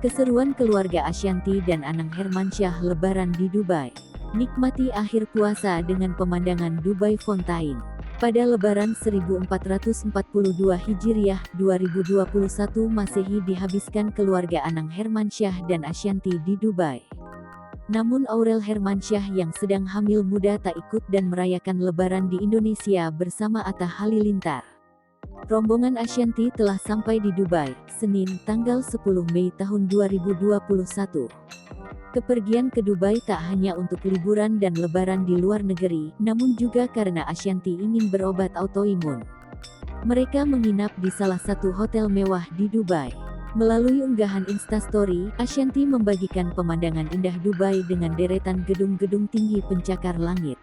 Keseruan keluarga Ashanty dan Anang Hermansyah lebaran di Dubai. Nikmati akhir puasa dengan pemandangan Dubai Fontaine. Pada lebaran 1442 Hijriah 2021 Masehi dihabiskan keluarga Anang Hermansyah dan Ashanty di Dubai. Namun Aurel Hermansyah yang sedang hamil muda tak ikut dan merayakan lebaran di Indonesia bersama Atta Halilintar. Rombongan Ashanty telah sampai di Dubai, Senin, tanggal 10 Mei tahun 2021. Kepergian ke Dubai tak hanya untuk liburan dan lebaran di luar negeri, namun juga karena Ashanty ingin berobat autoimun. Mereka menginap di salah satu hotel mewah di Dubai. Melalui unggahan Instastory, Ashanty membagikan pemandangan indah Dubai dengan deretan gedung-gedung tinggi pencakar langit.